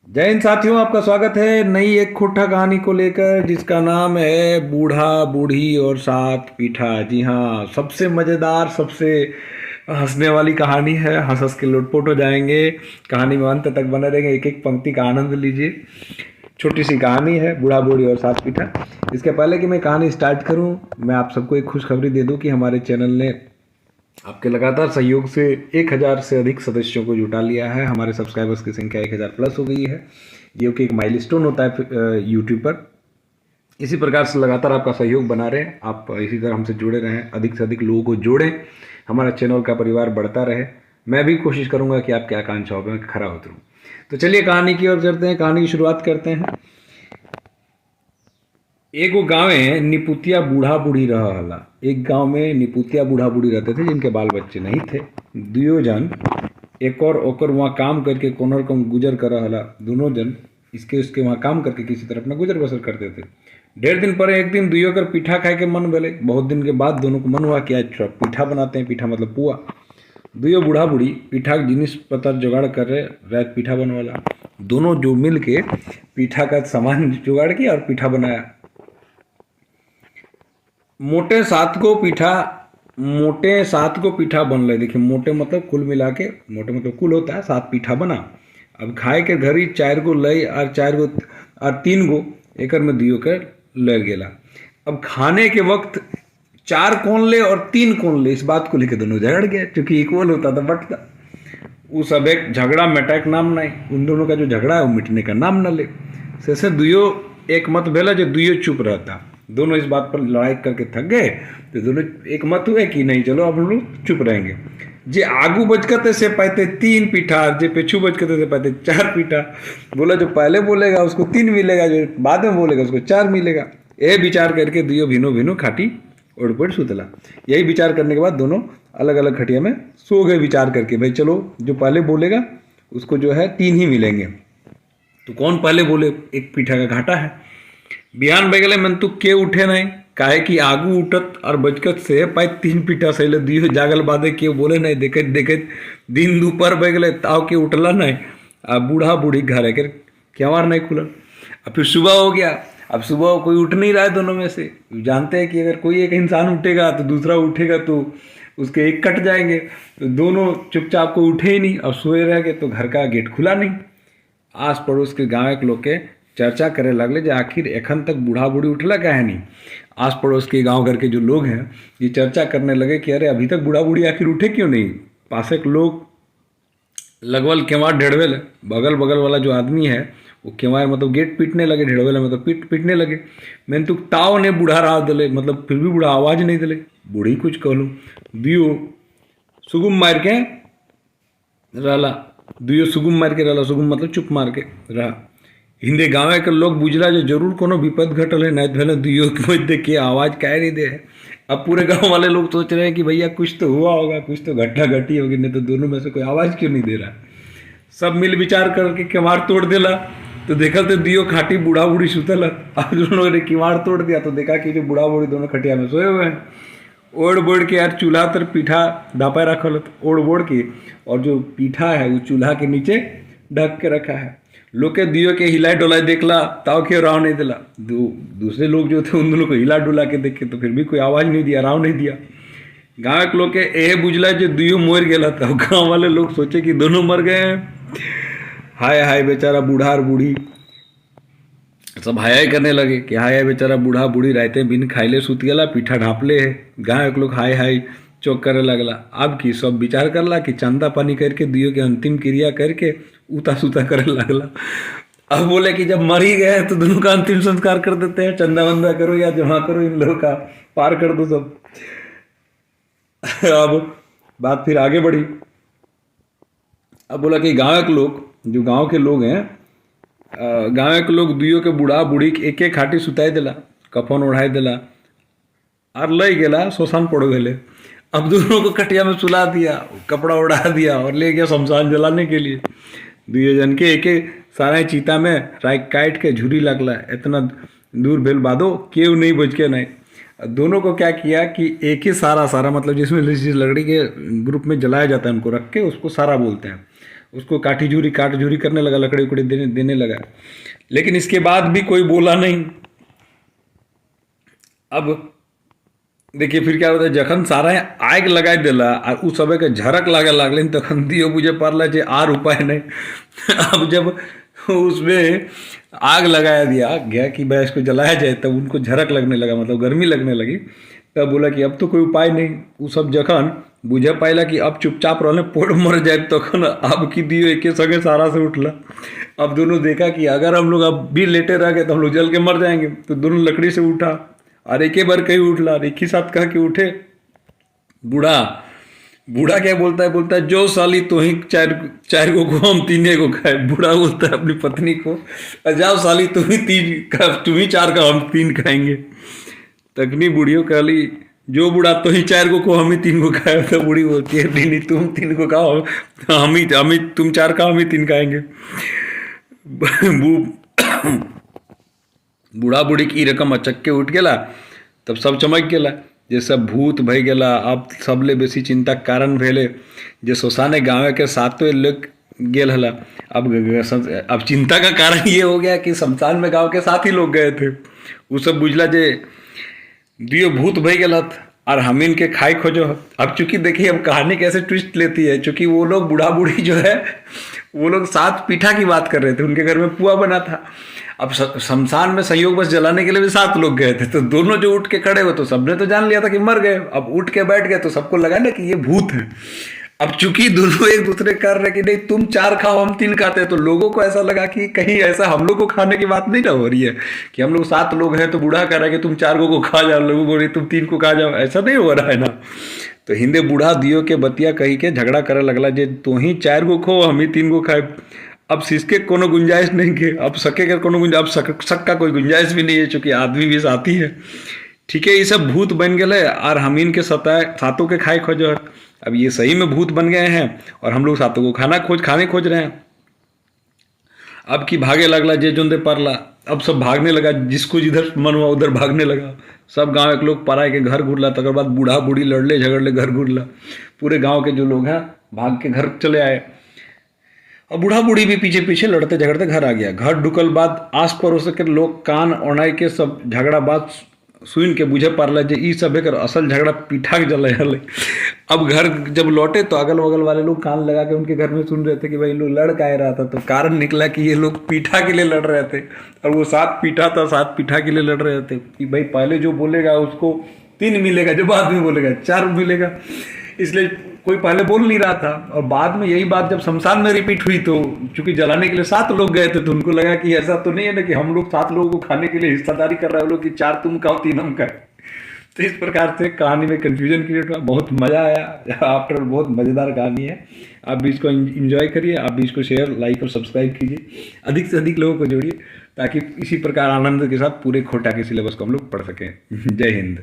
जय हिंद साथियों, आपका स्वागत है नई एक खोटा कहानी को लेकर जिसका नाम है बूढ़ा बूढ़ी और सात पीठा। जी हाँ, सबसे मज़ेदार, सबसे हंसने वाली कहानी है। हंस हंस के लोटपोट हो जाएंगे। कहानी में अंत तक बने रहेंगे, एक एक पंक्ति का आनंद लीजिए। छोटी सी कहानी है, बूढ़ा बूढ़ी और सात पीठा। इसके पहले कि मैं कहानी स्टार्ट करूं, मैं आप सबको एक खुशखबरी दे दूं कि हमारे चैनल ने आपके लगातार सहयोग से 1000 से अधिक सदस्यों को जुटा लिया है। हमारे सब्सक्राइबर्स की संख्या 1000 प्लस हो गई है, जो कि एक माइलस्टोन होता है यूट्यूब पर। इसी प्रकार से लगातार आपका सहयोग बना रहे, आप इसी तरह हमसे जुड़े रहें, अधिक से अधिक लोगों को जोड़ें, हमारा चैनल का परिवार बढ़ता रहे। मैं भी कोशिश करूंगा कि आपकी आकांक्षाओं पर खरा उतरूं। तो चलिए कहानी की ओर चलते हैं, कहानी की शुरुआत करते हैं। एगो गाँव में निपुतिया बूढ़ा बूढ़ी रहा हला। एक गांव में निपुतिया बूढ़ा बूढ़ी रहते थे जिनके बाल बच्चे नहीं थे। दुयो जन एक और ओकर वहाँ काम करके कोनर कम गुजर कर हला। दोनों जन इसके उसके वहाँ काम करके किसी तरह अपना गुजर बसर करते थे। ढेर दिन पर एक दिन दुयो कर पीठा खाए के मन भले। बहुत दिन के बाद दोनों को मन हुआ कि आज थोड़ा पीठा बनाते हैं। पीठा मतलब पुआ। दुयो बूढ़ा बूढ़ी पीठा के जिनिस पतर जुगाड़ कर रहे, रात पीठा बनवाला। दोनों जो मिल के पीठा का सामान जुगाड़ किया और पीठा बनाया। मोटे सात को पीठा बन रहे। देखिए, मोटे मतलब कुल मिला के, मोटे मतलब कुल होता है, सात पीठा बना। अब खाए के घरी 4 गो लई और 4 गो और 3 गो एकर में दियो कर ले गेला। अब खाने के वक्त 4 कौन ले और 3 कौन ले, इस बात को लेकर दोनों झगड़ गए। क्योंकि इक्वल होता था बटता। वो सब एक झगड़ा मिटाए का नाम नहीं। उन दोनों का जो झगड़ा है वो मिटने का नाम न ले। से दुयो एक मत भेला जो दुयो चुप रहता। दोनों इस बात पर लड़ाई करके थक गए तो दोनों एक मत हुए कि नहीं, चलो अब हम लोग चुप रहेंगे। जे आगू बजकते से पाते 3 पीठा, जे पेछू बजकते से पाते 4 पीठा। बोला जो पहले बोलेगा उसको 3 मिलेगा, जो बाद में बोलेगा उसको 4 मिलेगा। ये विचार करके दियो भिनो भिनो खाटी ओढ़ पोड़ सुतला। यही विचार करने के बाद दोनों अलग अलग खटिया में सो गए, विचार करके भाई चलो जो पहले बोलेगा उसको जो है 3 ही मिलेंगे। तो कौन पहले बोले, एक पीठा का घाटा है। बिहान बगले मन तू के उठे नहीं, काहे कि आगू उठत और बचकत से पाई 3 पीठा सही दियो जागल बादे के बोले नहीं। देखत देखत दिन दोपहर बगले ताव के उठला नहीं। अब बूढ़ा बूढ़ी घर के क्यावार नहीं खुला। अब फिर सुबह हो गया। अब सुबह कोई उठ नहीं रहा है दोनों में से। जानते हैं कि अगर कोई एक इंसान उठेगा तो दूसरा उठेगा तो उसके एक कट जाएंगे। तो दोनों चुपचाप को उठे ही नहीं और सोए रह गए। तो घर का गेट खुला नहीं। आस पड़ोस के गाँव के लोग के चर्चा करे लगले जो आखिर एखन तक बूढ़ा बूढ़ी उठला काहे नहीं। आस पड़ोस के गांव घर के जो लोग हैं ये चर्चा करने लगे कि अरे अभी तक बूढ़ा बूढ़ी आखिर उठे क्यों नहीं। पासे के लोग लगवल केवाड़ ढेड़वेल, बगल बगल वाला जो आदमी है वो केवाड़ मतलब गेट पीटने लगे, ढेड़वेल मतलब पीटने लगे। मैंने तो ताव ने बूढ़ा राह दिले, मतलब फिर भी बूढ़ा आवाज़ नहीं दिले। बूढ़ी कुछ कहलू दियो सुगुम मार के रहला। दुयो सुगुम मार के रहला। सुगुम मतलब चुप मार के रहा। हिंदे गाँव के लोग बुझला जो जरूर कोनो विपद घटल है, नहीं भले दुइयो के मध्य के आवाज़ कह नहीं दे है। अब पूरे गांव वाले लोग सोच रहे हैं कि भैया कुछ तो हुआ होगा, कुछ तो घटना घटी होगी, नहीं तो दोनों में से कोई आवाज़ क्यों नहीं दे रहा। सब मिल विचार करके किवाड़ तोड़ देला। तो देखा तो दियो खाटी बूढ़ा बूढ़ी सुतल। अब दोनों ने किवाड़ तोड़ दिया तो देखा कि जो बूढ़ा बूढ़ी दोनों खटिया में सोए हुए हैं। ओढ़ बोड़ के यार चूल्हा तर पीठा ढापा रखल, ओढ़ बोड़ के, और जो पीठा है वो चूल्हा के नीचे ढक के रखा है। लोग के दियो के हिलाए डोलाए देखला ताव के राव नहीं दिला। दूसरे लोग जो थे उन दोनों को हिला डुला के देखे तो फिर भी कोई आवाज़ नहीं दिया, राव नहीं दिया। गाँव के लोग के ए बुझला जो दियो मोर गया था। गाँव वाले लोग सोचे कि दोनों मर गए हैं। हाय हाय बेचारा बूढ़ा और बूढ़ी सब हाय करने लगे कि हाय हाय बेचारा बूढ़ा बूढ़ी रहते बिन खाइले सुत गला, पीठा ढापले है। गाँव के लोग हाय हाय चौक करे लगला। अब की सब विचार करला कि चंदा पानी करके दियो के अंतिम क्रिया करके उता सुता करे लगला। अब बोले कि जब मर ही गए तो दोनों का अंतिम संस्कार कर देते हैं, चंदा वंदा करो या जमा करो, इन लोगों का पार कर दो सब। अब बात फिर आगे बढ़ी। अब बोला कि गाँव के लोग, जो गाँव के लोग हैं, गाँव के लोग दुइयो के बूढ़ा बूढ़ी एक एक खाटी सुताई दिला, कफन ओढ़ाई दिला और लई गेला शोषण पड़ गए। अब दोनों को कटिया में सुला दिया, कपड़ा उड़ा दिया और ले गया शमशान जलाने के लिए। दुइयो जन के एक एक सारा चीता में राय काट के झुरी लगला। इतना दूर भेल बादो केव नहीं बच के नहीं। दोनों को क्या किया कि एक ही सारा मतलब जिसमें जिस लकड़ी के ग्रुप में जलाया जाता है उनको रख के उसको सारा बोलते हैं। उसको काट झूरी करने लगा, लकड़ी उकड़ी देने लगा। लेकिन इसके बाद भी कोई बोला नहीं। अब देखिए फिर क्या होता है, जखन सारा आग लगाई दिला और उस समय के झरक लागे लागले तखन दियो बुझे पड़ला जे आर उपाय नहीं। अब जब उसमें आग लगाया दिया गया कि भाई इसको जलाया जाए, तब उनको झरक लगने लगा, मतलब गर्मी लगने लगी। तब बोला कि अब तो कोई उपाय नहीं। वो सब जखन बुझे पाइला कि अब चुपचाप रहने पोड़ मर जाए, तखन अब की दियो एक संगे सारा से उठला। अब दोनों देखा कि अगर हम लोग अब भी लेटे रह गए तो हम लोग जल के मर जाएंगे। तो दोनों लकड़ी से उठा और एक ही बार कहीं उठला, एक ही साथ कह के उठे। बूढ़ा क्या बोलता है जो साली तो ही चार को हम तीने को खाए। बूढ़ा बोलता है अपनी पत्नी को, जाओ साली तुम ही चार का हम तीन खाएंगे। तकनी बुढ़ियों कहली जो बूढ़ा तो ही चार को हम ही तीन को खाए। तो बूढ़ी बोलती है नहीं तुम तीन को खाओ, हम ही तुम चार का हम ही तीन खाएंगे। बूढ़ा बूढ़ी की रकम अचक्के उठ गेला। तब सब चमक गेला जे सब भूत भई गेला। अब सबले बेसी चिंता कारण भेले जे शोशाने गाँव के सातों लोग गेल हला। अब चिंता का कारण ये हो गया कि शमशान में गांव के साथ ही लोग गए थे। वो सब बुझला जे दियो भूत भई गेलत और हम इनके खाए खोजो। अब चूंकि देखिए अब कहानी कैसे ट्विस्ट लेती है, चूंकि वो लोग बूढ़ा बूढ़ी जो है वो लोग सात पीठा की बात कर रहे थे, उनके घर में पुआ बना था। अब शमशान में संयोग बस जलाने के लिए भी 7 लोग गए थे। तो दोनों जो उठ के खड़े हुए तो सबने तो जान लिया था कि मर गए। अब उठ के बैठ गए तो सबको लगा ना कि ये भूत है। अब चूंकि दोनों एक दूसरे कर रहे कि नहीं तुम 4 खाओ हम 3 खाते हैं, तो लोगों को ऐसा लगा कि कहीं ऐसा हम लोग को खाने की बात नहीं ना हो रही है कि हम लोग 7 लोग हैं तो बूढ़ा कह रहा है कि तुम 4 को खा जाओ, लोगों को तुम 3 को खा जाओ, ऐसा नहीं हो रहा है ना। तो हिंदे बूढ़ा दियो के बतिया कही के झगड़ा करे लगला जे तू ही 4 को खो हम ही 3 को खाए। अब सिसके कोनो गुंजाइश नहीं के, अब सके का कोनो गुंजाइश, अब शक का कोई गुंजाइश भी नहीं है, चूंकि आदमी भी साथी है। ठीक है, ये सब भूत बन गए और हम इनके सातों के खाए खोजो। अब ये सही में भूत बन गए हैं और हम लोग सातों को खाने खोज रहे हैं। अब की भागे लगला जे जोंदे परला। अब सब भागने लगा, जिसको जिधर मन हुआ उधर भागने लगा। सब गांव के लोग पराए के घर घुरला। तकर बाद बूढ़ा बूढ़ी लड़ले झगड़ले घर घुरला। पूरे गांव के जो लोग हैं भाग के घर चले आए और बूढ़ा बूढ़ी भी पीछे पीछे लड़ते झगड़ते घर आ गया। घर ढुकल बाद आस पड़ोस के लोग कान ओनाई के सब झगड़ा बात सुन के बुझे पारला जे ई सब एकर असल झगड़ा पीठा के जले हले। अब घर जब लौटे तो अगल बगल वाले लोग कान लगा के उनके घर में सुन रहे थे कि भाई लोग लड़ का रहा था। तो कारण निकला कि ये लोग पीठा के लिए लड़ रहे थे और वो 7 पीठा था, 7 पीठा के लिए लड़ रहे थे कि भाई पहले जो बोलेगा उसको 3 मिलेगा, जो बाद में बोलेगा 4 मिलेगा। इसलिए कोई पहले बोल नहीं रहा था और बाद में यही बात जब शमशान में रिपीट हुई तो चूंकि जलाने के लिए 7 लोग गए थे तो उनको लगा कि ऐसा तो नहीं है ना कि हम लोग 7 लोगों को खाने के लिए हिस्सेदारी कर रहे हैं लोग कि 4 तुम खाओ 3 हम खाए। तो इस प्रकार से कहानी में कंफ्यूजन क्रिएट हुआ। बहुत मज़ा आया, आफ्टर बहुत मज़ेदार कहानी है। आप भी इसको इंजॉय करिए, आप भी इसको शेयर लाइक और सब्सक्राइब कीजिए, अधिक से अधिक लोगों को जोड़िए ताकि इसी प्रकार आनंद के साथ पूरे खोटा के सिलेबस को हम लोग पढ़ सकें। जय हिंद।